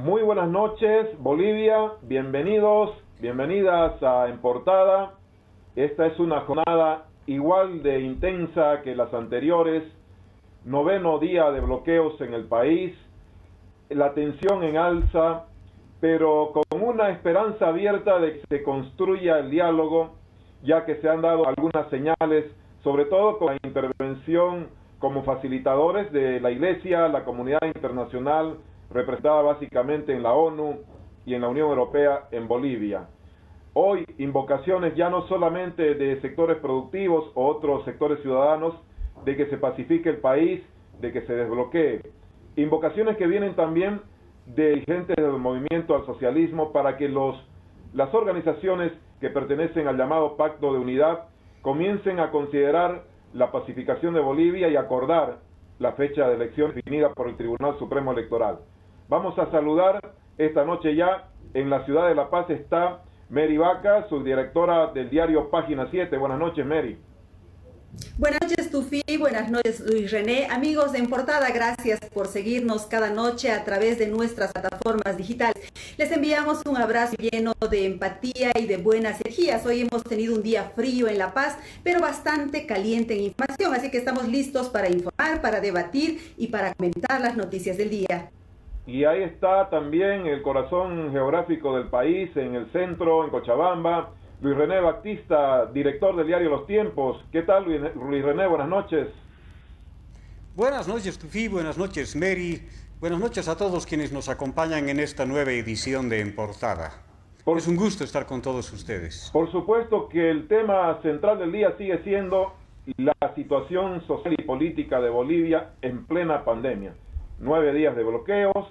Muy buenas noches, Bolivia, bienvenidos, bienvenidas a En Portada. Esta es una jornada igual de intensa que las anteriores, 9º día de bloqueos en el país, la tensión en alza, pero con una esperanza abierta de que se construya el diálogo, ya que se han dado algunas señales, sobre todo con la intervención como facilitadores de la Iglesia, la comunidad internacional, representada básicamente en la ONU y en la Unión Europea en Bolivia. Hoy, invocaciones ya no solamente de sectores productivos o otros sectores ciudadanos, de que se pacifique el país, de que se desbloquee. Invocaciones que vienen también de dirigentes del movimiento al socialismo para que las organizaciones que pertenecen al llamado Pacto de Unidad comiencen a considerar la pacificación de Bolivia y acordar la fecha de elección definida por el Tribunal Supremo Electoral. Vamos a saludar esta noche ya, en la ciudad de La Paz está Mary Vaca, subdirectora del diario Página 7. Buenas noches, Mary. Buenas noches, Tufi. Buenas noches, Luis René. Amigos de En Portada, gracias por seguirnos cada noche a través de nuestras plataformas digitales. Les enviamos un abrazo lleno de empatía y de buenas energías. Hoy hemos tenido un día frío en La Paz, pero bastante caliente en información, así que estamos listos para informar, para debatir y para comentar las noticias del día. Y ahí está también el corazón geográfico del país, en el centro, en Cochabamba, Luis René Baptista, director del diario Los Tiempos. ¿Qué tal, Luis René? Buenas noches. Buenas noches, Tufi. Buenas noches, Mary. Buenas noches a todos quienes nos acompañan en esta nueva edición de En Portada. Es un gusto estar con todos ustedes. Por supuesto que el tema central del día sigue siendo la situación social y política de Bolivia en plena pandemia. 9 días de bloqueos,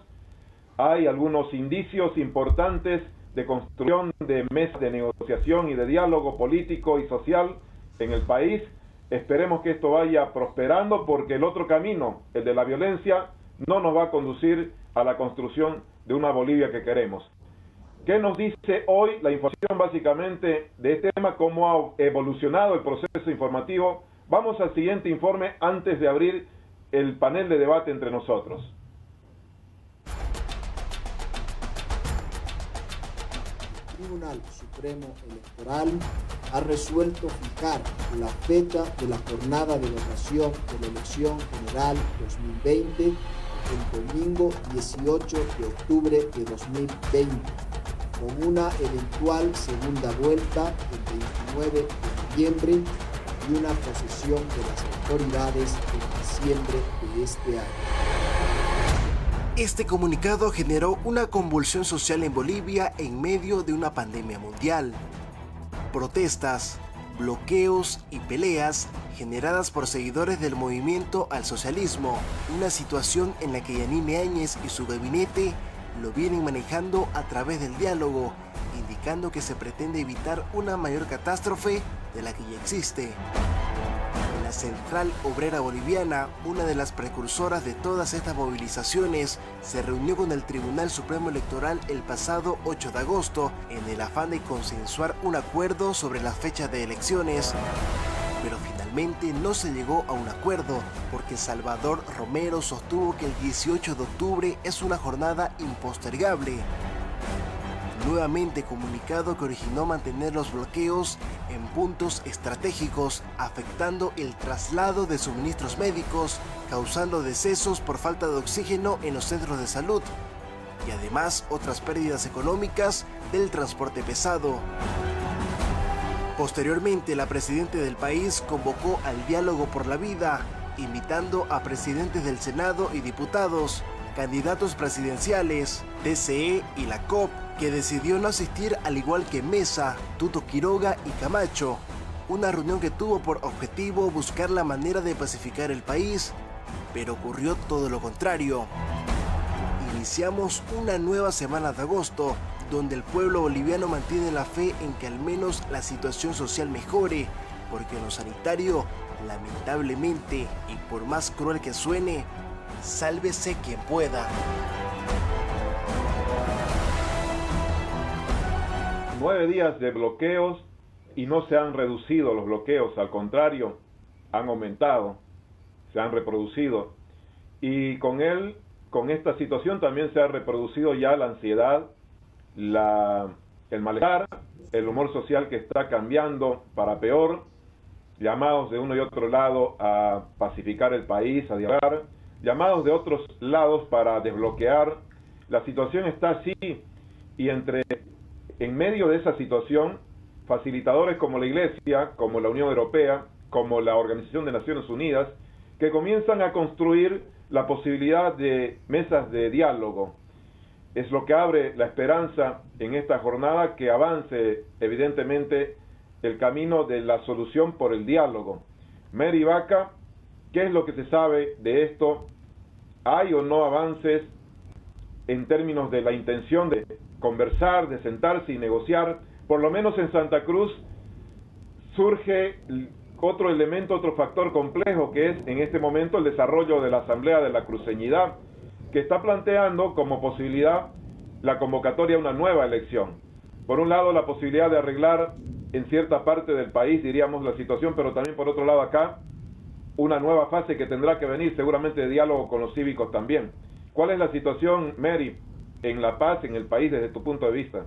hay algunos indicios importantes de construcción de mesas de negociación y de diálogo político y social en el país. Esperemos que esto vaya prosperando porque el otro camino, el de la violencia, no nos va a conducir a la construcción de una Bolivia que queremos. ¿Qué nos dice hoy la información básicamente de este tema? ¿Cómo ha evolucionado el proceso informativo? Vamos al siguiente informe antes de abrir el panel de debate entre nosotros. El Tribunal Supremo Electoral ha resuelto fijar la fecha de la jornada de votación de la elección general 2020 el domingo 18 de octubre de 2020, con una eventual segunda vuelta el 29 de noviembre y una posesión de las autoridades en diciembre de este año. Este comunicado generó una convulsión social en Bolivia en medio de una pandemia mundial. Protestas, bloqueos y peleas generadas por seguidores del movimiento al socialismo, una situación en la que Yanine Áñez y su gabinete lo vienen manejando a través del diálogo, indicando que se pretende evitar una mayor catástrofe de la que ya existe. La Central Obrera Boliviana, una de las precursoras de todas estas movilizaciones, se reunió con el Tribunal Supremo Electoral el pasado 8 de agosto en el afán de consensuar un acuerdo sobre las fechas de elecciones. Pero finalmente no se llegó a un acuerdo, porque Salvador Romero sostuvo que el 18 de octubre es una jornada impostergable. Nuevamente comunicado que originó mantener los bloqueos en puntos estratégicos, afectando el traslado de suministros médicos, causando decesos por falta de oxígeno en los centros de salud, y además otras pérdidas económicas del transporte pesado. Posteriormente, la presidenta del país convocó al diálogo por la vida, invitando a presidentes del Senado y diputados, candidatos presidenciales, TCE y la COP, que decidió no asistir al igual que Mesa, Tuto Quiroga y Camacho. Una reunión que tuvo por objetivo buscar la manera de pacificar el país, pero ocurrió todo lo contrario. Iniciamos una nueva semana de agosto, donde el pueblo boliviano mantiene la fe en que al menos la situación social mejore, porque en lo sanitario, lamentablemente, y por más cruel que suene, sálvese quien pueda. 9 días de bloqueos y no se han reducido los bloqueos, al contrario, han aumentado, se han reproducido. Y con él con esta situación también se ha reproducido ya la ansiedad, el malestar, el humor social que está cambiando para peor, llamados de uno y otro lado a pacificar el país, a dialogar, llamados de otros lados para desbloquear. La situación está así, y en medio de esa situación, facilitadores como la Iglesia, como la Unión Europea, como la Organización de Naciones Unidas, que comienzan a construir la posibilidad de mesas de diálogo. Es lo que abre la esperanza en esta jornada, que avance evidentemente el camino de la solución por el diálogo. Mary Vaca, ¿qué es lo que se sabe de esto? ¿Hay o no avances en términos de la intención de conversar, de sentarse y negociar? Por lo menos en Santa Cruz surge otro elemento, otro factor complejo, que es en este momento el desarrollo de la Asamblea de la Cruceñidad, que está planteando como posibilidad la convocatoria a una nueva elección. Por un lado, la posibilidad de arreglar en cierta parte del país, diríamos, la situación, pero también por otro lado acá, una nueva fase que tendrá que venir seguramente de diálogo con los cívicos también. ¿Cuál es la situación, Mary, en La Paz, en el país, desde tu punto de vista?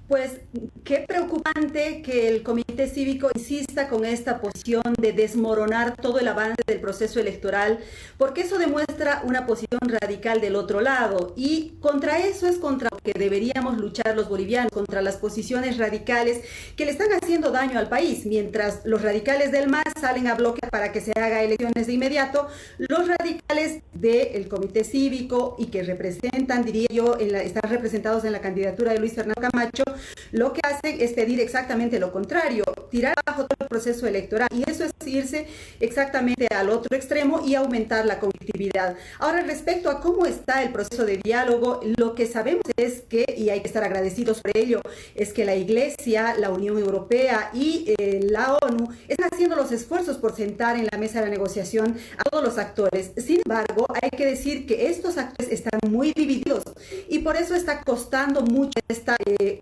Pues qué preocupante que el Comité Cívico insista con esta posición de desmoronar todo el avance del proceso electoral, porque eso demuestra una posición radical del otro lado, y contra eso es contra lo que deberíamos luchar los bolivianos, contra las posiciones radicales que le están haciendo daño al país. Mientras los radicales del MAS salen a bloquear para que se haga elecciones de inmediato, los radicales del Comité Cívico, y que representan, diría yo, están representados en la candidatura de Luis Fernando Camacho, lo que hacen es pedir exactamente lo contrario, tirar abajo todo el proceso electoral, y eso es irse exactamente al otro extremo y aumentar la conflictividad. Ahora, respecto a cómo está el proceso de diálogo, lo que sabemos es que, y hay que estar agradecidos por ello, es que la Iglesia, la Unión Europea y la ONU están haciendo los esfuerzos por sentar en la mesa de la negociación a todos los actores. Sin embargo, hay que decir que estos actores están muy divididos, y por eso está costando mucho esta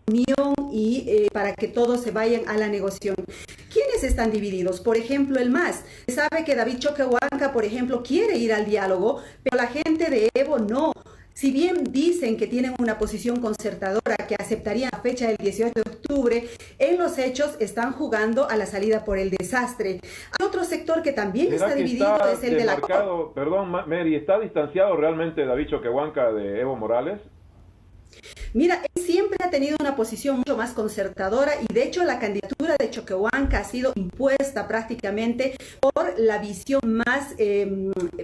unión y para que todos se vayan a la negociación. ¿Quiénes están divididos? Por ejemplo, el MAS. Se sabe que David Choquehuanca, por ejemplo, quiere ir al diálogo, pero la gente de Evo no. Si bien dicen que tienen una posición concertadora, que aceptarían la fecha del 18 de octubre, en los hechos están jugando a la salida por el desastre. Hay otro sector que también está dividido, es el de la... Perdón, Mary, ¿está distanciado realmente David Choquehuanca de Evo Morales? Mira, él siempre ha tenido una posición mucho más concertadora, y de hecho la candidatura de Choquehuanca ha sido impuesta prácticamente por la visión más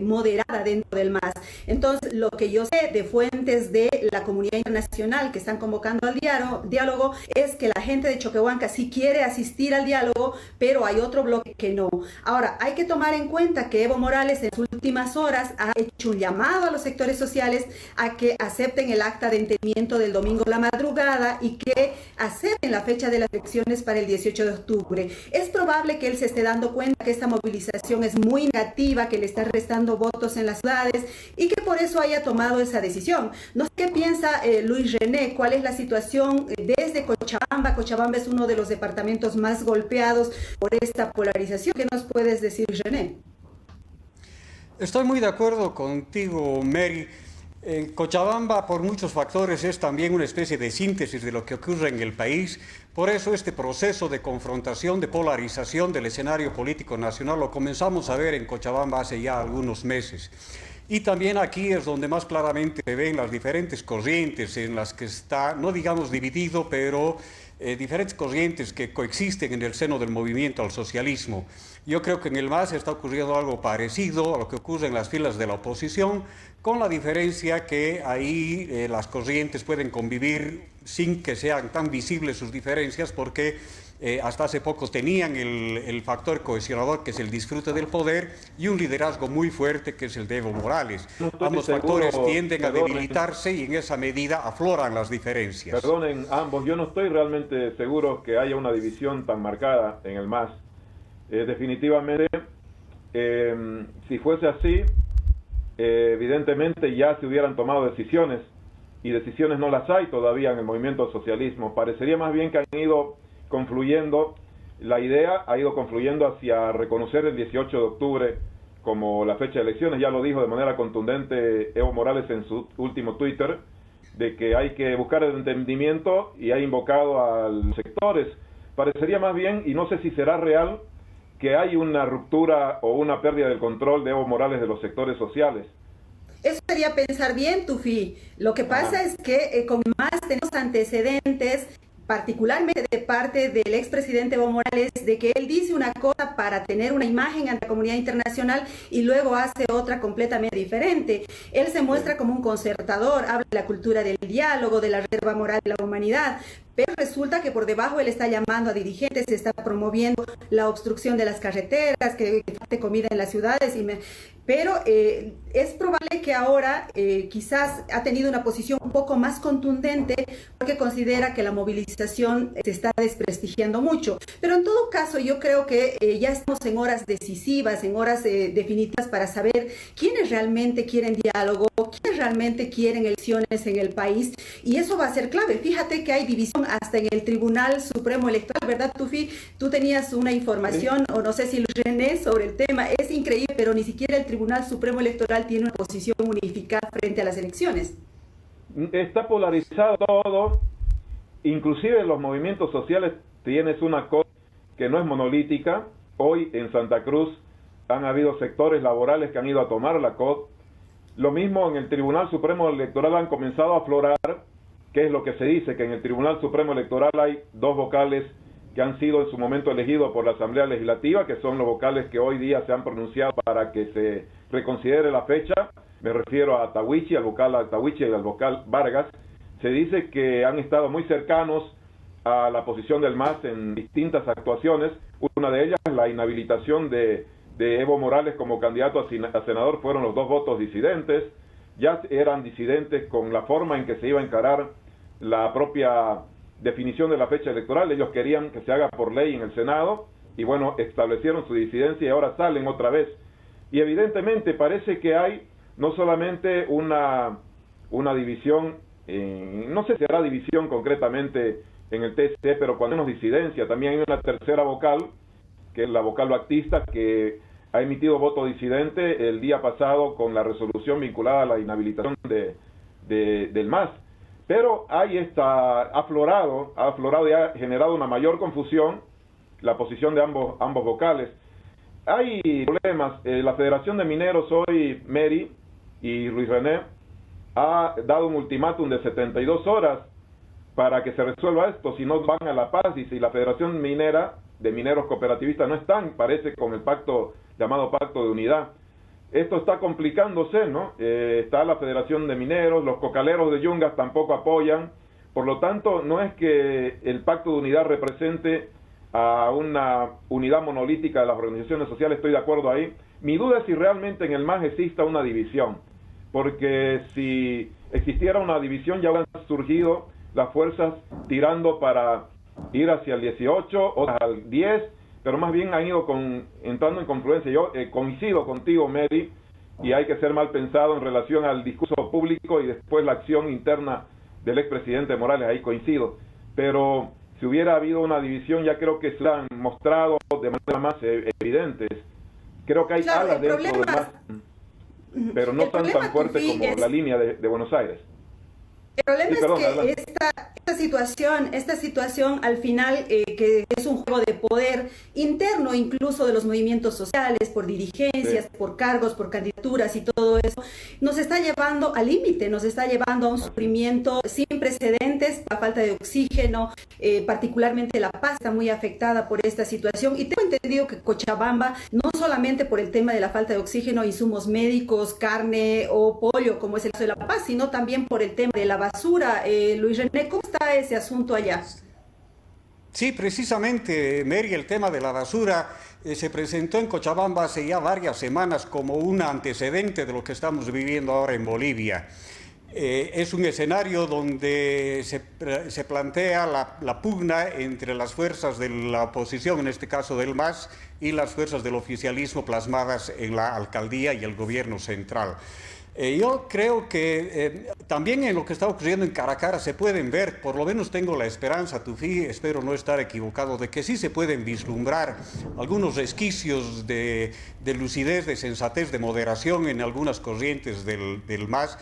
moderada dentro del MAS. Entonces, lo que yo sé de fuentes de la comunidad internacional que están convocando al diálogo es que la gente de Choquehuanca sí quiere asistir al diálogo, pero hay otro bloque que no. Ahora, hay que tomar en cuenta que Evo Morales en sus últimas horas ha hecho un llamado a los sectores sociales a que acepten el acta de entendimiento del domingo a la madrugada y que acepten la fecha de las elecciones para el 18 de octubre. Es probable que él se esté dando cuenta que esta movilización es muy negativa, que le está restando votos en las ciudades, y que por eso haya tomado esa decisión. No sé qué piensa Luis René, cuál es la situación desde Cochabamba. Cochabamba es uno de los departamentos más golpeados por esta polarización. ¿Qué nos puedes decir, René? Estoy muy de acuerdo contigo, Mary. Cochabamba, por muchos factores, es también una especie de síntesis de lo que ocurre en el país. Por eso este proceso de confrontación, de polarización del escenario político nacional lo comenzamos a ver en Cochabamba hace ya algunos meses. Y también aquí es donde más claramente se ven las diferentes corrientes en las que está, no digamos dividido, pero diferentes corrientes que coexisten en el seno del movimiento al socialismo. Yo creo que en el MAS está ocurriendo algo parecido a lo que ocurre en las filas de la oposición, con la diferencia que ahí las corrientes pueden convivir sin que sean tan visibles sus diferencias, porque hasta hace poco tenían el factor cohesionador, que es el disfrute del poder, y un liderazgo muy fuerte, que es el de Evo Morales. Ambos factores tienden a debilitarse y en esa medida afloran las diferencias. Perdonen ambos, yo no estoy realmente seguro que haya una división tan marcada en el MAS. Definitivamente, si fuese así, evidentemente ya se hubieran tomado decisiones, y decisiones no las hay todavía en el movimiento socialismo. Parecería más bien que han ido confluyendo, la idea ha ido confluyendo hacia reconocer el 18 de octubre como la fecha de elecciones. Ya lo dijo de manera contundente Evo Morales en su último Twitter, de que hay que buscar el entendimiento, y ha invocado a los sectores. Parecería más bien, y no sé si será real, que hay una ruptura o una pérdida del control de Evo Morales de los sectores sociales. Eso sería pensar bien, Tufi. Lo que pasa es que con más tenemos antecedentes, particularmente de parte del expresidente Evo Morales, de que él dice una cosa para tener una imagen ante la comunidad internacional y luego hace otra completamente diferente. Él se muestra como un concertador, habla de la cultura del diálogo, de la reserva moral de la humanidad, pero resulta que por debajo él está llamando a dirigentes, está promoviendo la obstrucción de las carreteras, que falte comida en las ciudades, pero es probable que ahora quizás ha tenido una posición un poco más contundente porque considera que la movilización se está desprestigiando mucho. Pero en todo caso yo creo que ya estamos en horas decisivas, en horas definitivas para saber quiénes realmente quieren diálogo, quiénes realmente quieren elecciones en el país, y eso va a ser clave. Fíjate que hay división hasta en el Tribunal Supremo Electoral, ¿verdad, Tufi? Tú tenías una información, o no sé si Luis René, sobre el tema. Es increíble, pero ni siquiera el Tribunal Supremo Electoral tiene una posición unificada frente a las elecciones. Está polarizado todo, inclusive los movimientos sociales. Tienes una cosa que no es monolítica. Hoy en Santa Cruz han habido sectores laborales que han ido a tomar la COT. Lo mismo en el Tribunal Supremo Electoral han comenzado a aflorar, que es lo que se dice, que en el Tribunal Supremo Electoral hay dos vocales que han sido en su momento elegidos por la Asamblea Legislativa, que son los vocales que hoy día se han pronunciado para que se reconsidere la fecha. Me refiero a Tawichi, al vocal Tawichi y al vocal Vargas. Se dice que han estado muy cercanos a la posición del MAS en distintas actuaciones. Una de ellas, la inhabilitación de Evo Morales como candidato a senador, fueron los dos votos disidentes. Ya eran disidentes con la forma en que se iba a encarar la propia definición de la fecha electoral. Ellos querían que se haga por ley en el Senado, y bueno, establecieron su disidencia y ahora salen otra vez. Y evidentemente parece que hay no solamente una división, no sé si será división concretamente en el TC, pero cuando menos disidencia. También hay una tercera vocal, que es la vocal baptista, que ha emitido voto disidente el día pasado con la resolución vinculada a la inhabilitación del MAS. Pero ahí está, ha aflorado y ha generado una mayor confusión la posición de ambos vocales. Hay problemas. La Federación de Mineros hoy, Mary y Luis René, ha dado un ultimátum de 72 horas para que se resuelva esto, si no van a La Paz. Y si la Federación Minera de Mineros Cooperativistas no están, parece, con el pacto llamado Pacto de Unidad. Esto está complicándose, ¿no? Está la Federación de Mineros, los cocaleros de Yungas tampoco apoyan. Por lo tanto, no es que el Pacto de Unidad represente a una unidad monolítica de las organizaciones sociales. Estoy de acuerdo ahí. Mi duda es si realmente en el MAS exista una división, porque si existiera una división ya hubieran surgido las fuerzas tirando para ir hacia el 18 o al 10, pero más bien han ido entrando en confluencia. Yo coincido contigo, Mary, y hay que ser mal pensado en relación al discurso público y después la acción interna del expresidente Morales. Ahí coincido, pero si hubiera habido una división, ya creo que se la han mostrado de manera más evidentes. Creo que hay alas dentro del MAS, pero no tan fuerte como la línea de Buenos Aires. El problema es que esta situación al final, que es un juego de poder interno incluso de los movimientos sociales, por dirigencias, por cargos, por candidaturas y todo eso, nos está llevando al límite, nos está llevando a un sufrimiento sin precedentes, la falta de oxígeno, particularmente La Paz está muy afectada por esta situación. Y tengo entendido que Cochabamba, no solamente por el tema de la falta de oxígeno, insumos médicos, carne o pollo, como es el caso de La Paz, sino también por el tema de la basura. Luis René, ¿cómo está ese asunto allá? Sí, precisamente, Mary, el tema de la basura se presentó en Cochabamba hace ya varias semanas como un antecedente de lo que estamos viviendo ahora en Bolivia. Es un escenario donde se plantea la pugna entre las fuerzas de la oposición, en este caso del MAS, y las fuerzas del oficialismo plasmadas en la alcaldía y el gobierno central. Yo creo que también en lo que está ocurriendo en Caracara se pueden ver, por lo menos tengo la esperanza, Tufí, espero no estar equivocado, de que sí se pueden vislumbrar algunos resquicios de lucidez, de sensatez, de moderación en algunas corrientes del MAS.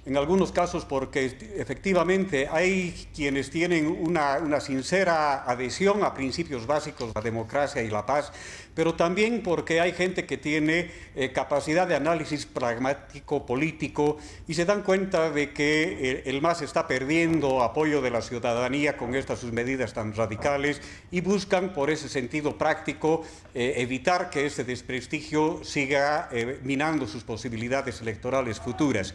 En algunos casos porque efectivamente hay quienes tienen una sincera adhesión a principios básicos, la democracia y la paz, pero también porque hay gente que tiene capacidad de análisis pragmático, político, y se dan cuenta de que el MAS está perdiendo apoyo de la ciudadanía con estas sus medidas tan radicales y buscan por ese sentido práctico evitar que ese desprestigio siga minando sus posibilidades electorales futuras.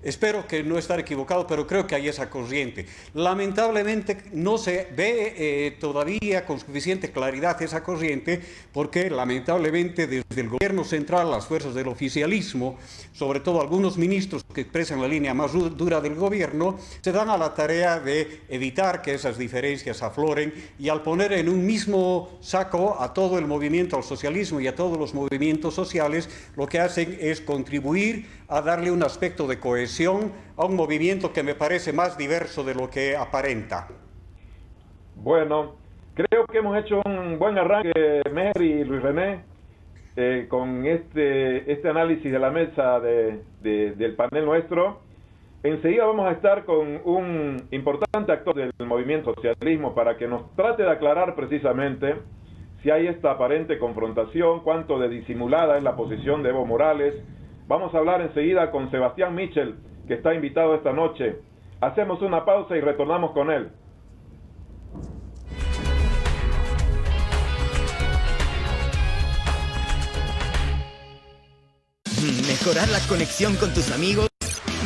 Espero que no estar equivocado, pero creo que hay esa corriente. Lamentablemente no se ve todavía con suficiente claridad esa corriente, porque lamentablemente desde el gobierno central, las fuerzas del oficialismo, sobre todo algunos ministros que expresan la línea más dura del gobierno, se dan a la tarea de evitar que esas diferencias afloren, y al poner en un mismo saco a todo el movimiento al socialismo y a todos los movimientos sociales, lo que hacen es contribuir a darle un aspecto de cohesión a un movimiento que me parece más diverso de lo que aparenta. Bueno, creo que hemos hecho un buen arranque, Mary y Luis René, con este análisis de la mesa del panel nuestro. Enseguida vamos a estar con un importante actor del movimiento socialismo para que nos trate de aclarar precisamente si hay esta aparente confrontación, cuánto de disimulada es la posición de Evo Morales. Vamos a hablar enseguida con Sebastián Michel, que está invitado esta noche. Hacemos una pausa y retornamos con él. Mejorar la conexión con tus amigos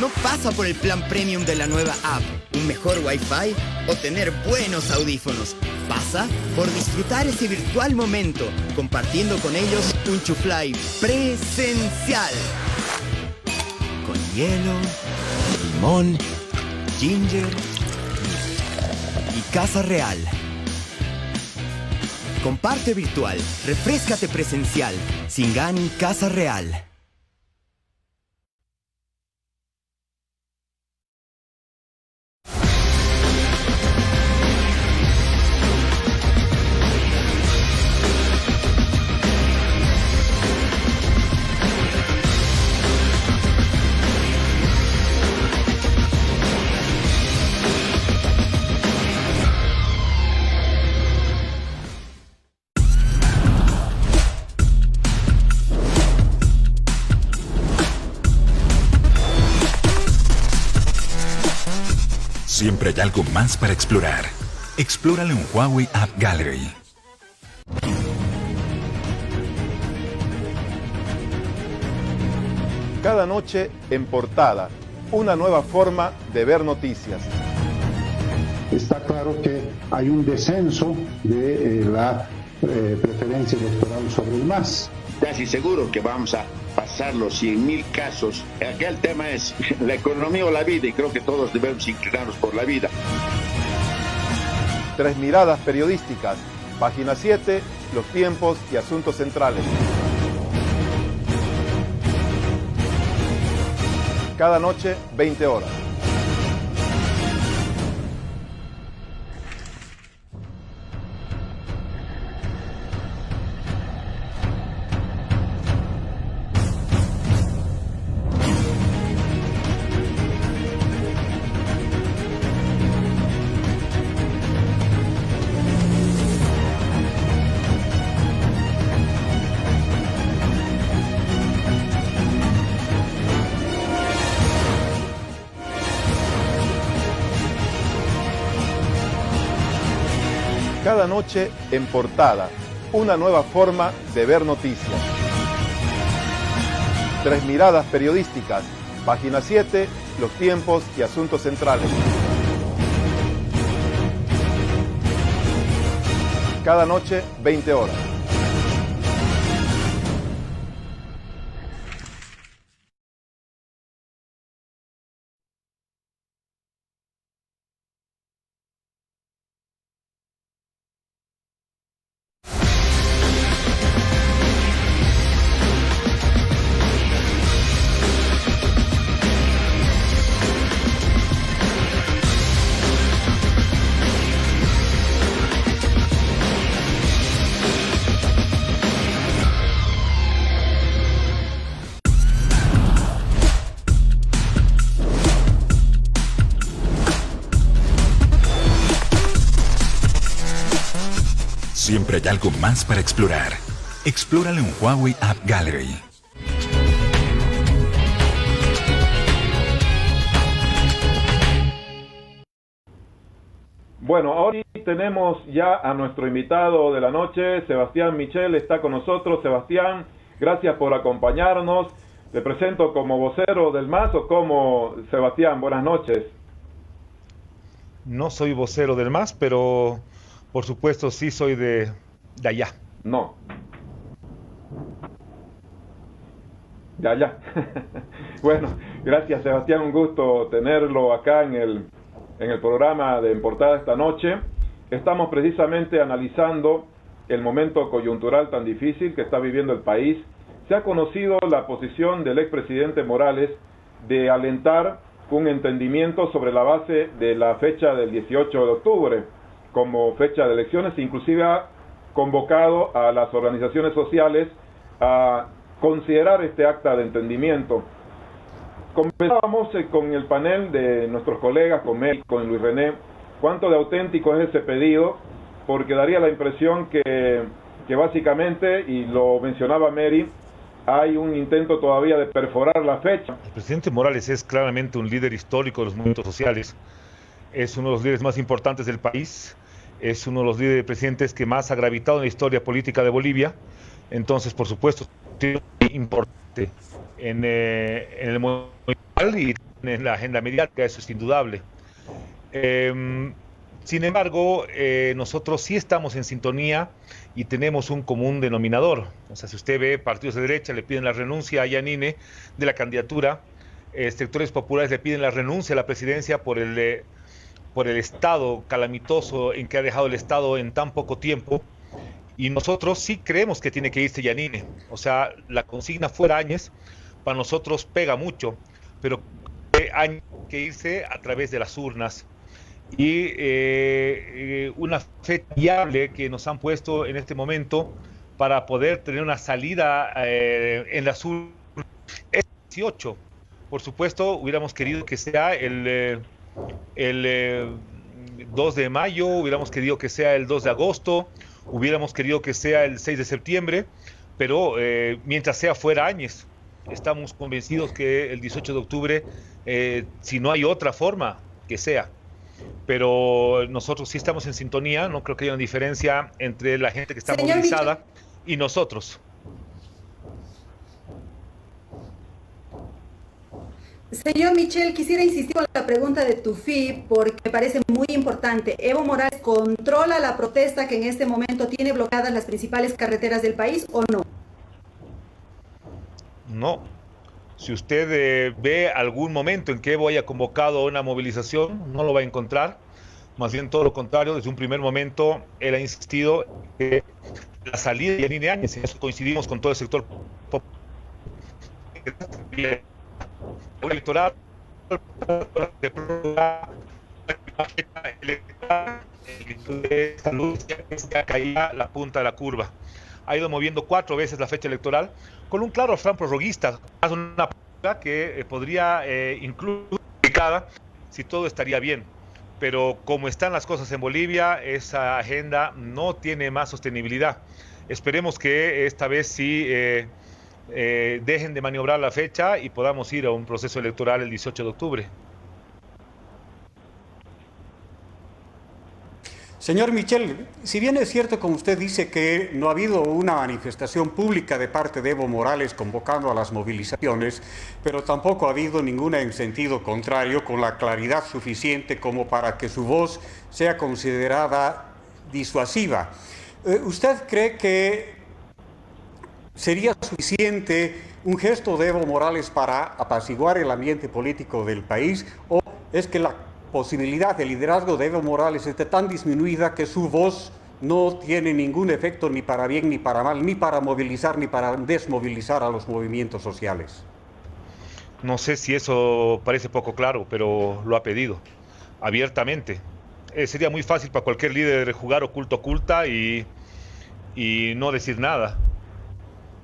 no pasa por el plan premium de la nueva app, un mejor Wi-Fi o tener buenos audífonos. Pasa por disfrutar ese virtual momento, compartiendo con ellos un chuflay presencial. Con hielo, limón, ginger y casa real. Comparte virtual, refréscate presencial. Singani Casa Real. Siempre hay algo más para explorar. Explóralo en Huawei App Gallery. Cada noche en Portada, una nueva forma de ver noticias. Está claro que hay un descenso de la preferencia electoral sobre el MAS. Casi seguro que vamos a pasar los 100.000 casos. Acá el tema es la economía o la vida, y creo que todos debemos inclinarnos por la vida. Tres miradas periodísticas, página 7, los tiempos y asuntos centrales. Cada noche, 20 horas. Cada noche en Portada, una nueva forma de ver noticias. Tres miradas periodísticas, página 7, los tiempos y asuntos centrales. Cada noche, 20 horas. siempre hay algo más para explorar. Explóralo en Huawei App Gallery. Bueno, ahora tenemos ya a nuestro invitado de la noche, Sebastián Michel, está con nosotros. Sebastián, gracias por acompañarnos. Te presento como vocero del MAS o como Sebastián, buenas noches. No soy vocero del MAS, pero por supuesto sí soy de allá. No. De allá. Bueno, gracias Sebastián, un gusto tenerlo acá en el programa de En Portada esta noche. Estamos precisamente analizando el momento coyuntural tan difícil que está viviendo el país. Se ha conocido la posición del expresidente Morales de alentar un entendimiento sobre la base de la fecha del 18 de octubre como fecha de elecciones, inclusive ha convocado a las organizaciones sociales a considerar este acta de entendimiento. Conversábamos con el panel de nuestros colegas, con Mary, con Luis René, cuánto de auténtico es ese pedido, porque daría la impresión que básicamente, y lo mencionaba Mary, hay un intento todavía de perforar la fecha. El presidente Morales es claramente un líder histórico de los movimientos sociales, es uno de los líderes más importantes del país, es uno de los líderes presidentes que más ha gravitado en la historia política de Bolivia, entonces por supuesto es importante en el movimiento y en la agenda mediática, eso es indudable. Sin embargo, nosotros sí estamos en sintonía y tenemos un común denominador. O sea, si usted ve partidos de derecha le piden la renuncia a Yanine de la candidatura, sectores populares le piden la renuncia a la presidencia por el estado calamitoso en que ha dejado el Estado en tan poco tiempo, y nosotros sí creemos que tiene que irse Yanine. O sea, la consigna fuera Áñez para nosotros pega mucho, pero hay que irse a través de las urnas. Y una fecha viable que nos han puesto en este momento para poder tener una salida en las urnas es 18. Por supuesto, hubiéramos querido que sea el 2 de mayo, hubiéramos querido que sea el 2 de agosto, hubiéramos querido que sea el 6 de septiembre, pero mientras sea fuera Áñez, estamos convencidos que el 18 de octubre, si no hay otra forma, que sea. Pero nosotros sí estamos en sintonía, no creo que haya una diferencia entre la gente que está movilizada y nosotros. Señor Michel, quisiera insistir con la pregunta de Tufi porque me parece muy importante. ¿Evo Morales controla la protesta que en este momento tiene bloqueadas las principales carreteras del país o no? No. Si usted ve algún momento en que Evo haya convocado una movilización, no lo va a encontrar. Más bien todo lo contrario, desde un primer momento él ha insistido que la salida de Yanine Áñez, en eso coincidimos con todo el sector electoral, de salud, ya caía la punta de la curva. Ha ido moviendo 4 veces la fecha electoral con un claro afán prorroguista, una que podría incluso si todo estaría bien. Pero como están las cosas en Bolivia, esa agenda no tiene más sostenibilidad. Esperemos que esta vez sí dejen de maniobrar la fecha y podamos ir a un proceso electoral el 18 de octubre. Señor Michel, si bien es cierto, como usted dice, que no ha habido una manifestación pública de parte de Evo Morales convocando a las movilizaciones, pero tampoco ha habido ninguna en sentido contrario con la claridad suficiente como para que su voz sea considerada disuasiva. ¿Usted cree que sería suficiente un gesto de Evo Morales para apaciguar el ambiente político del país, o es que la posibilidad de liderazgo de Evo Morales está tan disminuida que su voz no tiene ningún efecto ni para bien ni para mal, ni para movilizar ni para desmovilizar a los movimientos sociales? No sé si eso parece poco claro, pero lo ha pedido abiertamente. Sería muy fácil para cualquier líder jugar oculta y no decir nada,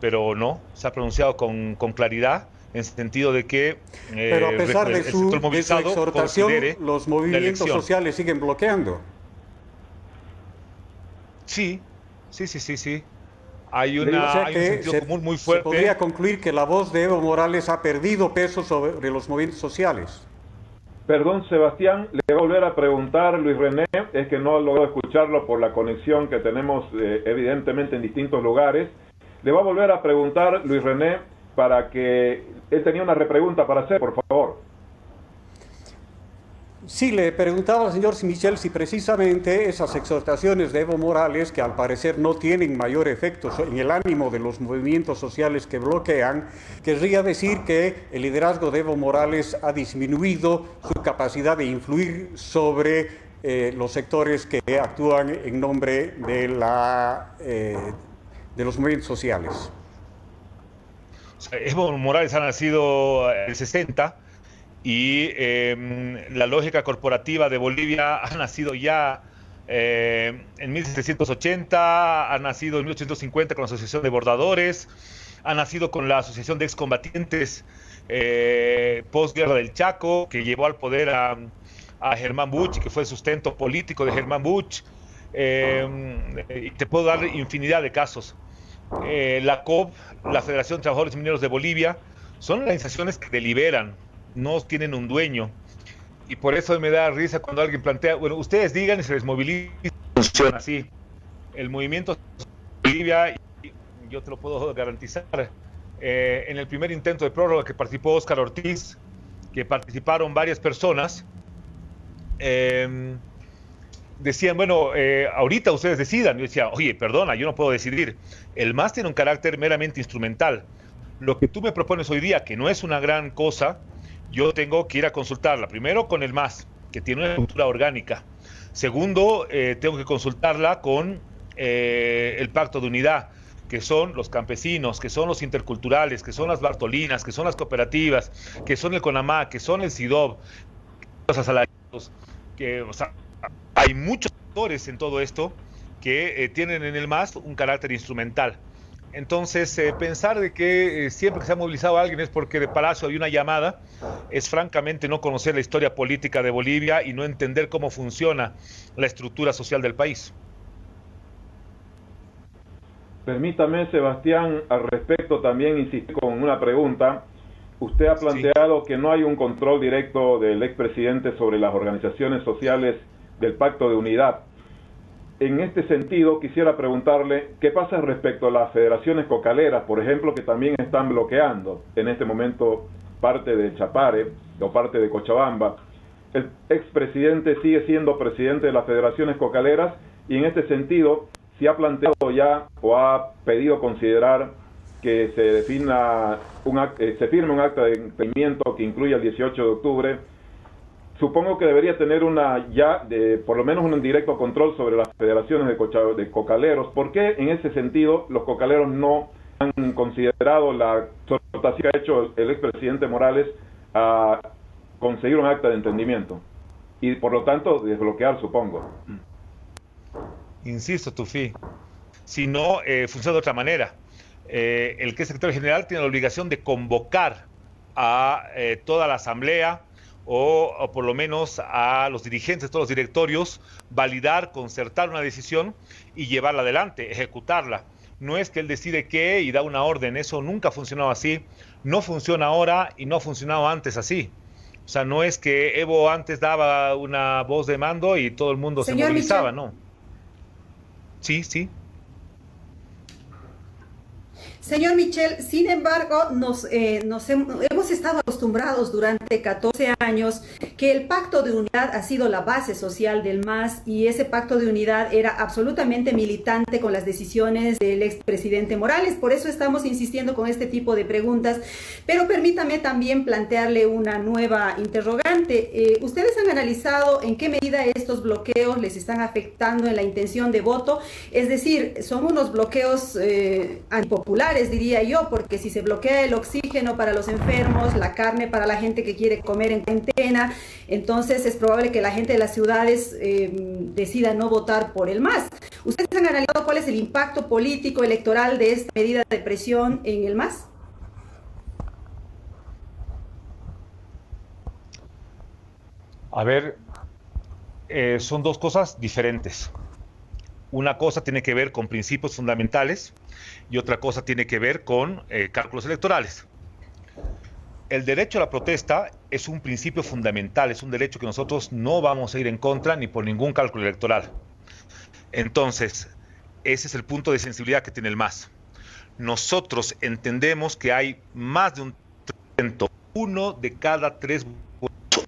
pero no, se ha pronunciado con claridad, en el sentido de que pero a pesar de su exhortación, los movimientos sociales siguen bloqueando. Sí, Sí. Hay O sea hay un que sentido común muy fuerte. se podría concluir que la voz de Evo Morales ha perdido peso sobre los movimientos sociales. Perdón, Sebastián, le voy a volver a preguntar, Luis René, es que no logro escucharlo por la conexión que tenemos evidentemente en distintos lugares. Le voy a volver a preguntar, Luis René, para que él tenía una repregunta para hacer, por favor. Sí, le preguntaba al señor Michel si precisamente esas exhortaciones de Evo Morales, que al parecer no tienen mayor efecto en el ánimo de los movimientos sociales que bloquean, querría decir que el liderazgo de Evo Morales ha disminuido su capacidad de influir sobre los sectores que actúan en nombre de los movimientos sociales. Evo Morales ha nacido en el 60 y la lógica corporativa de Bolivia ha nacido ya en 1780, ha nacido en 1850 con la Asociación de Bordadores, ha nacido con la Asociación de Excombatientes postguerra del Chaco, que llevó al poder a Germán Buch, que fue el sustento político de Germán Buch, y te puedo dar infinidad de casos. La COB, la Federación de Trabajadores Mineros de Bolivia, son organizaciones que deliberan, no tienen un dueño, y por eso me da risa cuando alguien plantea, bueno, ustedes digan y se les moviliza. Funciona así. El movimiento de Bolivia, y yo te lo puedo garantizar, en el primer intento de prórroga que participó Óscar Ortiz, que participaron varias personas, decían, bueno, ahorita ustedes decidan. Yo decía, oye, perdona, yo no puedo decidir. El MAS tiene un carácter meramente instrumental. Lo que tú me propones hoy día, que no es una gran cosa, yo tengo que ir a consultarla. Primero con el MAS, que tiene una estructura orgánica. Segundo, tengo que consultarla con el Pacto de Unidad, que son los campesinos, que son los interculturales, que son las Bartolinas, que son las cooperativas, que son el CONAMA, que son el SIDOB, los asalariados, que, o sea, hay muchos actores en todo esto que tienen en el MAS un carácter instrumental. Entonces, pensar de que siempre que se ha movilizado a alguien es porque de Palacio hay una llamada, es francamente no conocer la historia política de Bolivia y no entender cómo funciona la estructura social del país. Permítame, Sebastián, al respecto también insistir con una pregunta. Usted ha planteado que no hay un control directo del expresidente sobre las organizaciones sociales del Pacto de Unidad. En este sentido, quisiera preguntarle qué pasa respecto a las federaciones cocaleras, por ejemplo, que también están bloqueando en este momento parte de Chapare o parte de Cochabamba. El expresidente sigue siendo presidente de las federaciones cocaleras y en este sentido, si ha planteado ya o ha pedido considerar que se se firme un acta de entendimiento que incluya el 18 de octubre, supongo que debería tener por lo menos un directo control sobre las federaciones de cocaleros. ¿Por qué en ese sentido los cocaleros no han considerado la exhortación que ha hecho el expresidente Morales a conseguir un acta de entendimiento? Y por lo tanto desbloquear, supongo. Insisto, Tufí, si no, funciona de otra manera. El que es secretario general tiene la obligación de convocar a toda la asamblea o por lo menos a los dirigentes de todos los directorios, validar, concertar una decisión y llevarla adelante, ejecutarla. No es que él decide qué y da una orden, eso nunca ha funcionado así, no funciona ahora y no ha funcionado antes así. O sea, no es que Evo antes daba una voz de mando y todo el mundo se movilizaba, Michel. No. Sí. Señor Michel, sin embargo, hemos estado acostumbrados durante 14 años que el Pacto de Unidad ha sido la base social del MAS y ese Pacto de Unidad era absolutamente militante con las decisiones del expresidente Morales. Por eso estamos insistiendo con este tipo de preguntas. Pero permítame también plantearle una nueva interrogante. ¿Ustedes han analizado en qué medida estos bloqueos les están afectando en la intención de voto? Es decir, son unos bloqueos antipopulares, diría yo, porque si se bloquea el oxígeno para los enfermos, la carne para la gente que quiere comer en cuarentena, entonces es probable que la gente de las ciudades decida no votar por el MAS. ¿Ustedes han analizado cuál es el impacto político electoral de esta medida de presión en el MAS? A ver, son dos cosas diferentes. Una cosa tiene que ver con principios fundamentales y otra cosa tiene que ver con cálculos electorales. El derecho a la protesta es un principio fundamental, es un derecho que nosotros no vamos a ir en contra ni por ningún cálculo electoral. Entonces, ese es el punto de sensibilidad que tiene el MAS. Nosotros entendemos que hay más de un 30%, 1 de cada 3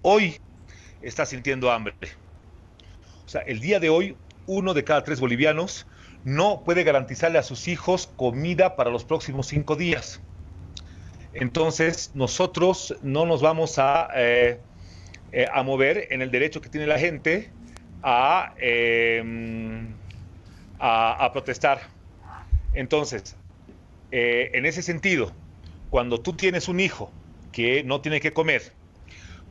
hoy está sintiendo hambre. O sea, el día de hoy, 1 de cada 3 bolivianos no puede garantizarle a sus hijos comida para los próximos 5 días. Entonces, nosotros no nos vamos a mover en el derecho que tiene la gente a protestar. Entonces, en ese sentido, cuando tú tienes un hijo que no tiene que comer,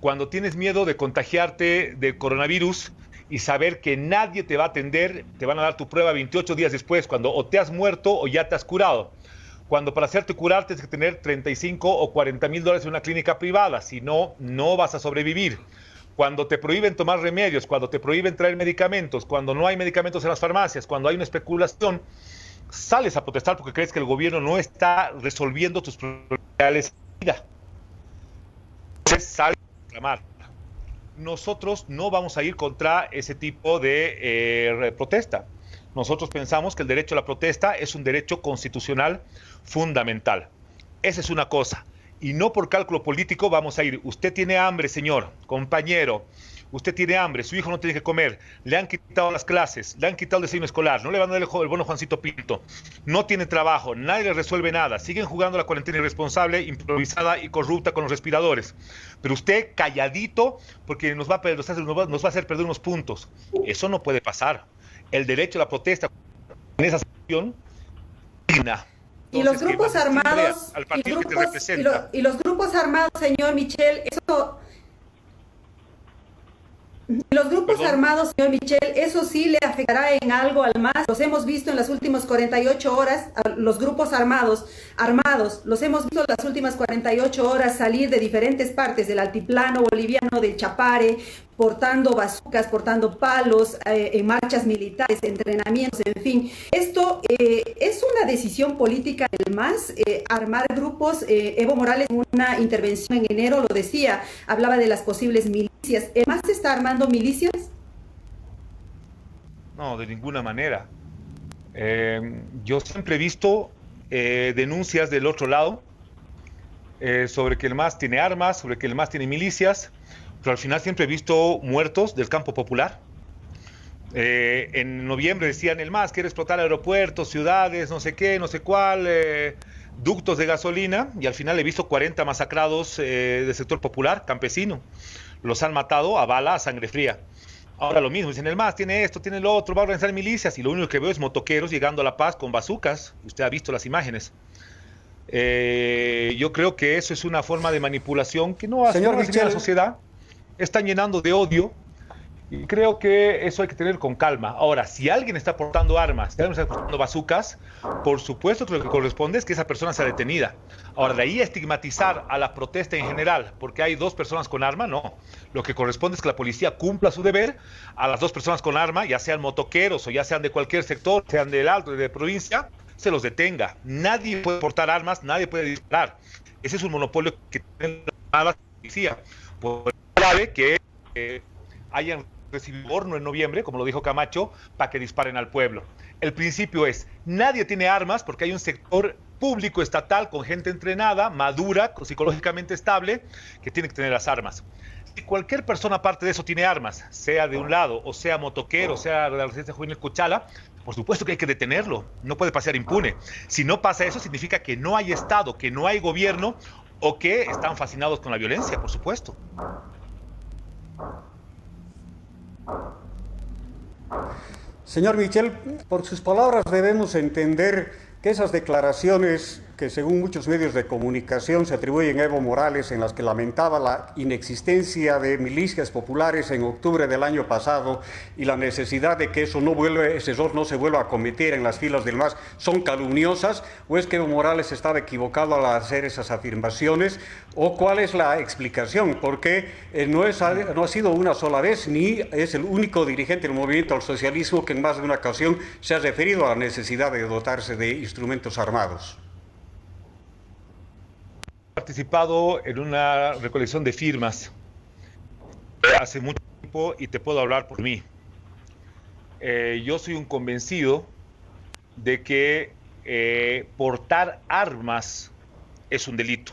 cuando tienes miedo de contagiarte del coronavirus y saber que nadie te va a atender, te van a dar tu prueba 28 días después, cuando o te has muerto o ya te has curado. Cuando para hacerte curar tienes que tener 35 o 40 mil dólares en una clínica privada, si no, no vas a sobrevivir. Cuando te prohíben tomar remedios, cuando te prohíben traer medicamentos, cuando no hay medicamentos en las farmacias, cuando hay una especulación, sales a protestar porque crees que el gobierno no está resolviendo tus problemas de vida. Entonces sales a reclamar. Nosotros no vamos a ir contra ese tipo de protesta. Nosotros pensamos que el derecho a la protesta es un derecho constitucional fundamental. Esa es una cosa. Y no por cálculo político vamos a ir. Usted tiene hambre, señor, compañero. Usted tiene hambre, su hijo no tiene que comer. Le han quitado las clases, le han quitado el desayuno escolar, no le van a dar el bono Juancito Pinto. No tiene trabajo, nadie le resuelve nada. Siguen jugando la cuarentena irresponsable, improvisada y corrupta con los respiradores. Pero usted calladito porque nos va a hacer perder unos puntos. Eso no puede pasar. El derecho a la protesta en esa situación digna. Y los grupos armados, y los grupos armados, señor Michel, eso... Los grupos armados, señor Michel, eso sí le afectará en algo al MAS. Los hemos visto en las últimas 48 horas, los grupos armados, los hemos visto en las últimas 48 horas salir de diferentes partes del altiplano boliviano, del Chapare, portando bazucas, portando palos, en marchas militares, entrenamientos, en fin. Esto es una decisión política del MAS, armar grupos. Evo Morales en una intervención en enero lo decía, hablaba de las posibles milicias. ¿El MAS está armando milicias? No, de ninguna manera. Yo siempre he visto denuncias del otro lado sobre que el MAS tiene armas, sobre que el MAS tiene milicias, pero al final siempre he visto muertos del campo popular. En noviembre decían el MAS quiere explotar aeropuertos, ciudades, no sé qué, no sé cuál, ductos de gasolina, y al final he visto 40 masacrados del sector popular, campesino. Los han matado a bala, a sangre fría. Ahora lo mismo, dicen el MAS tiene esto, tiene lo otro, va a organizar milicias, y lo único que veo es motoqueros llegando a La Paz con bazucas. Usted ha visto las imágenes. Yo creo que eso es una forma de manipulación que no hace bien a la sociedad. Están llenando de odio, y creo que eso hay que tener con calma. Ahora, si alguien está portando armas, si alguien está portando bazucas, por supuesto que lo que corresponde es que esa persona sea detenida. Ahora, de ahí a estigmatizar a la protesta en general, porque hay 2 personas con arma, no. Lo que corresponde es que la policía cumpla su deber a las 2 personas con arma, ya sean motoqueros o ya sean de cualquier sector, sean del alto, de provincia, se los detenga. Nadie puede portar armas, nadie puede disparar. Ese es un monopolio que tiene la policía. Por grave que hayan recibido horno en noviembre, como lo dijo Camacho, para que disparen al pueblo. El principio es, nadie tiene armas porque hay un sector público estatal con gente entrenada, madura, psicológicamente estable, que tiene que tener las armas. Si cualquier persona aparte de eso tiene armas, sea de un lado, o sea motoquero, sea de la residencia juvenil Cuchala, por supuesto que hay que detenerlo, no puede pasear impune. Si no pasa eso, significa que no hay Estado, que no hay gobierno, o que están fascinados con la violencia, por supuesto. Señor Michel, por sus palabras debemos entender que esas declaraciones que según muchos medios de comunicación se atribuyen a Evo Morales, en las que lamentaba la inexistencia de milicias populares en octubre del año pasado y la necesidad de que ese error no se vuelva a cometer en las filas del MAS, ¿son calumniosas o es que Evo Morales estaba equivocado al hacer esas afirmaciones? ¿O cuál es la explicación? Porque no ha sido una sola vez ni es el único dirigente del movimiento al socialismo que en más de una ocasión se ha referido a la necesidad de dotarse de instrumentos armados. He participado en una recolección de firmas hace mucho tiempo y te puedo hablar por mí. Yo soy un convencido de que portar armas es un delito.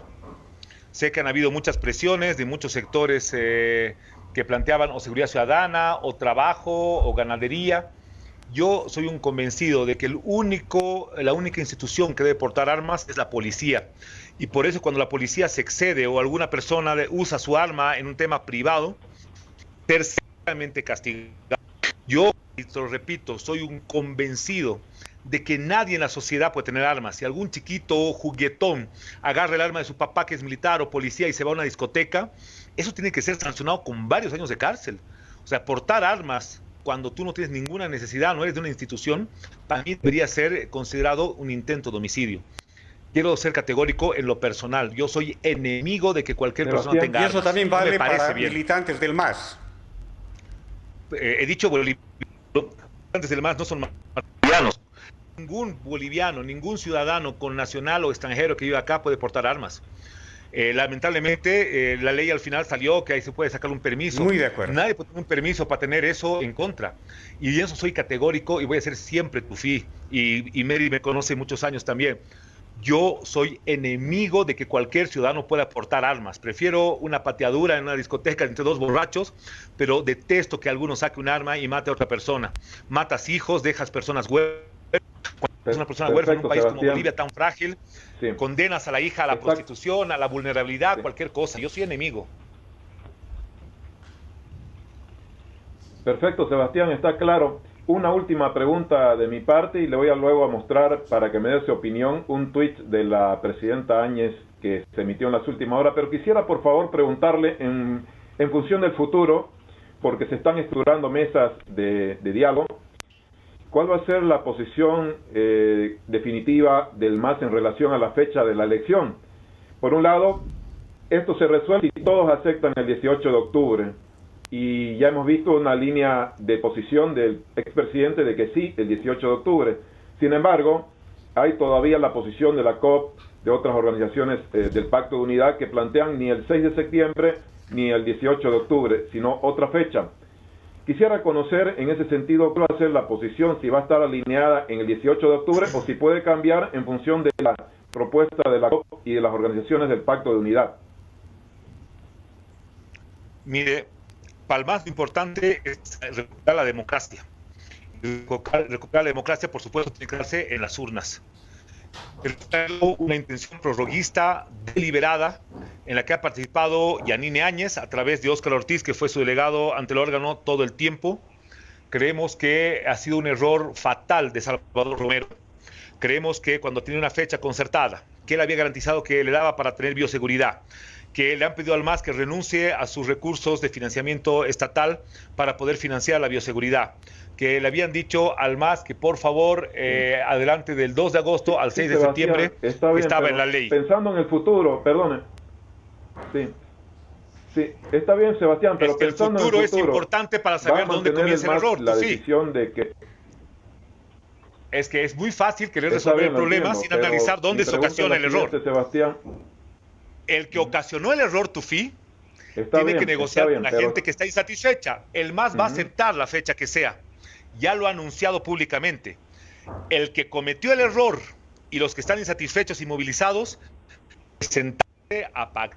Sé que han habido muchas presiones de muchos sectores que planteaban o seguridad ciudadana, o trabajo, o ganadería. Yo soy un convencido de que la única institución que debe portar armas es la policía. Y por eso cuando la policía se excede o alguna persona usa su arma en un tema privado, terceramente castigado. Yo, y te lo repito, soy un convencido de que nadie en la sociedad puede tener armas. Si algún chiquito juguetón agarra el arma de su papá que es militar o policía y se va a una discoteca, eso tiene que ser sancionado con varios años de cárcel. O sea, portar armas cuando tú no tienes ninguna necesidad, no eres de una institución, para mí debería ser considerado un intento de homicidio. Quiero ser categórico en lo personal. Yo soy enemigo de que cualquier persona tenga armas. Y eso también vale para bien. Militantes del MAS. He dicho militantes del MAS no son bolivianos. Ningún boliviano, ningún ciudadano con nacional o extranjero que viva acá puede portar armas. Lamentablemente, la ley al final salió que ahí se puede sacar un permiso. Muy de acuerdo. Nadie puede tener un permiso para tener eso en contra. Y en eso soy categórico y voy a ser siempre tufí. Y Mary me conoce muchos años también. Yo soy enemigo de que cualquier ciudadano pueda portar armas. Prefiero una pateadura en una discoteca entre dos borrachos, pero detesto que alguno saque un arma y mate a otra persona. Matas hijos, dejas personas huérfanas. Cuando es una persona huérfana en un país como Bolivia tan frágil, sí, condenas a la hija a la prostitución, a la vulnerabilidad, cualquier cosa. Yo soy enemigo. Perfecto, Sebastián, está claro. Una última pregunta de mi parte y le voy a luego a mostrar, para que me dé su opinión, un tuit de la presidenta Áñez que se emitió en las últimas horas, pero quisiera por favor preguntarle en función del futuro, porque se están estructurando mesas de diálogo, ¿cuál va a ser la posición definitiva del MAS en relación a la fecha de la elección? Por un lado, esto se resuelve y todos aceptan el 18 de octubre. Y ya hemos visto una línea de posición del expresidente de que sí, el 18 de octubre. Sin embargo, hay todavía la posición de la COP, de otras organizaciones del Pacto de Unidad, que plantean ni el 6 de septiembre ni el 18 de octubre, sino otra fecha. Quisiera conocer en ese sentido cuál va a ser la posición, si va a estar alineada en el 18 de octubre o si puede cambiar en función de la propuesta de la COP y de las organizaciones del Pacto de Unidad. Mire, para el más importante es recuperar la democracia. Recuperar la democracia, por supuesto, tiene que darse en las urnas. Tengo una intención prorroguista deliberada en la que ha participado Yanine Áñez a través de Óscar Ortiz, que fue su delegado ante el órgano todo el tiempo. Creemos que ha sido un error fatal de Salvador Romero. Creemos que cuando tiene una fecha concertada, que él había garantizado que le daba para tener bioseguridad, que le han pedido al MAS que renuncie a sus recursos de financiamiento estatal para poder financiar la bioseguridad, que le habían dicho al MAS que por favor adelante del 2 de agosto al 6 de septiembre estaba en la ley. Pensando en el futuro, perdone. Sí, está bien, Sebastián, pero pensando el futuro en el futuro es importante para saber dónde comienza el error. La decisión de que es que es muy fácil querer resolver el problema sin analizar dónde se ocasiona el error. Sebastián, el que ocasionó el error, Tufí, tiene que negociar con la gente que está insatisfecha. El MAS va a aceptar la fecha que sea. Ya lo ha anunciado públicamente. El que cometió el error y los que están insatisfechos y movilizados, sentarse a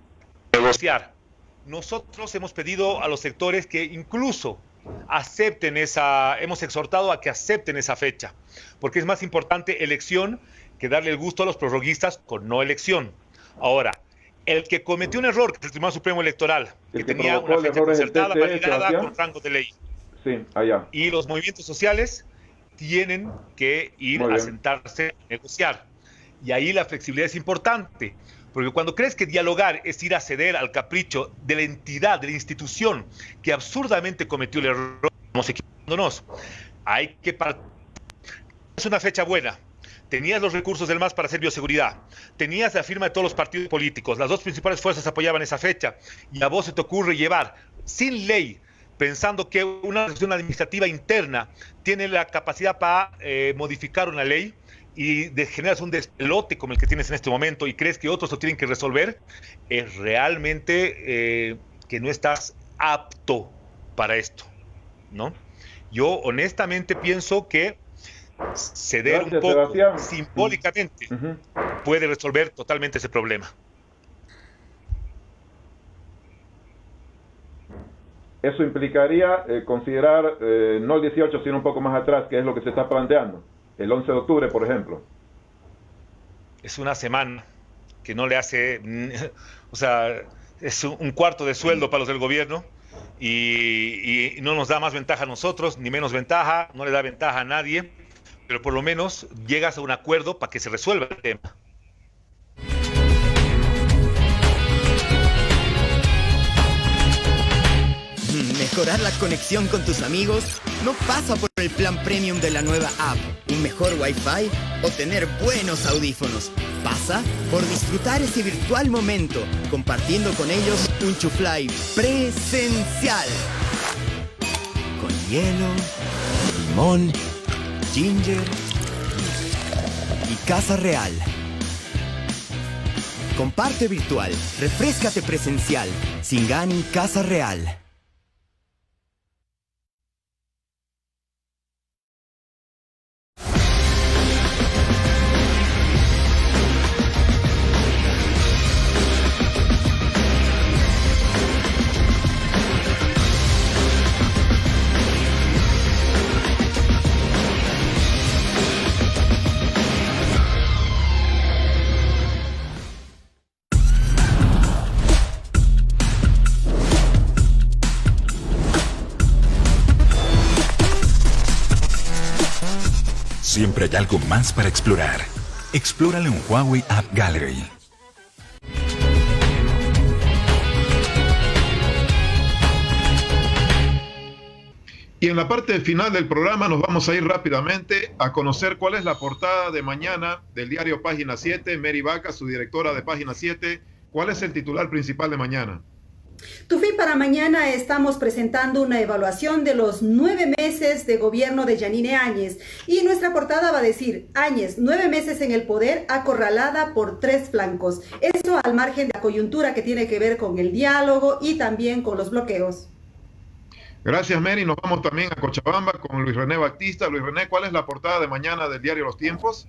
negociar. Nosotros hemos pedido a los sectores que incluso hemos exhortado a que acepten esa fecha, porque es más importante elección que darle el gusto a los prorroguistas con no elección. Ahora, el que cometió un error, que es el Tribunal Supremo Electoral, que tenía una fecha concertada, validada con rango de ley. Sí, allá. Y los movimientos sociales tienen que ir a sentarse a negociar. Y ahí la flexibilidad es importante, porque cuando crees que dialogar es ir a ceder al capricho de la entidad, de la institución que absurdamente cometió el error, estamos equivocándonos. Hay que partir. Es una fecha buena. Tenías los recursos del MAS para hacer bioseguridad, tenías la firma de todos los partidos políticos, las dos principales fuerzas apoyaban esa fecha, y a vos se te ocurre llevar sin ley, pensando que una organización administrativa interna tiene la capacidad para modificar una ley, y generas un despelote como el que tienes en este momento y crees que otros lo tienen que resolver, es realmente que no estás apto para esto, ¿no? Yo honestamente pienso que ceder un poco, Sebastián, simbólicamente, puede resolver totalmente ese problema. Eso implicaría considerar no el 18, sino un poco más atrás, que es lo que se está planteando. El 11 de octubre, por ejemplo. Es una semana que no le hace, o sea, es un cuarto de sueldo para los del gobierno y no nos da más ventaja a nosotros, ni menos ventaja, no le da ventaja a nadie, pero por lo menos llegas a un acuerdo para que se resuelva el tema. Mejorar la conexión con tus amigos no pasa por el plan premium de la nueva app, un mejor Wi-Fi o tener buenos audífonos. Pasa por disfrutar ese virtual momento, compartiendo con ellos un chuflay presencial. Con hielo, limón, ginger y casa real. Comparte virtual, refréscate presencial. Singani Casa Real. Siempre hay algo más para explorar. Explóralo en Huawei App Gallery. Y en la parte final del programa nos vamos a ir rápidamente a conocer cuál es la portada de mañana del diario Página 7. Mary Vaca, su directora de Página 7, ¿cuál es el titular principal de mañana? Tufi, para mañana estamos presentando una evaluación de los 9 meses de gobierno de Yanine Áñez. Y nuestra portada va a decir: Áñez, 9 meses en el poder, acorralada por 3 flancos. Esto al margen de la coyuntura que tiene que ver con el diálogo y también con los bloqueos. Gracias, Mary. Nos vamos también a Cochabamba con Luis René Baptista. Luis René, ¿cuál es la portada de mañana del diario Los Tiempos?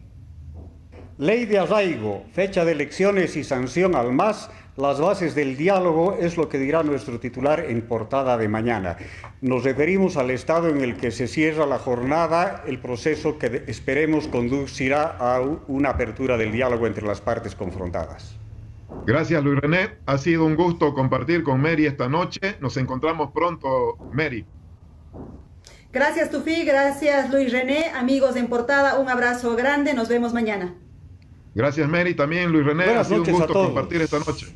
Ley de arraigo, fecha de elecciones y sanción al MAS. Las bases del diálogo es lo que dirá nuestro titular en portada de mañana. Nos referimos al estado en el que se cierra la jornada, el proceso que esperemos conducirá a una apertura del diálogo entre las partes confrontadas. Gracias, Luis René. Ha sido un gusto compartir con Mary esta noche. Nos encontramos pronto, Mary. Gracias, Tufi. Gracias, Luis René. Amigos de En Portada, un abrazo grande. Nos vemos mañana. Gracias, Mary. También, Luis René. Ha sido un gusto compartir esta noche.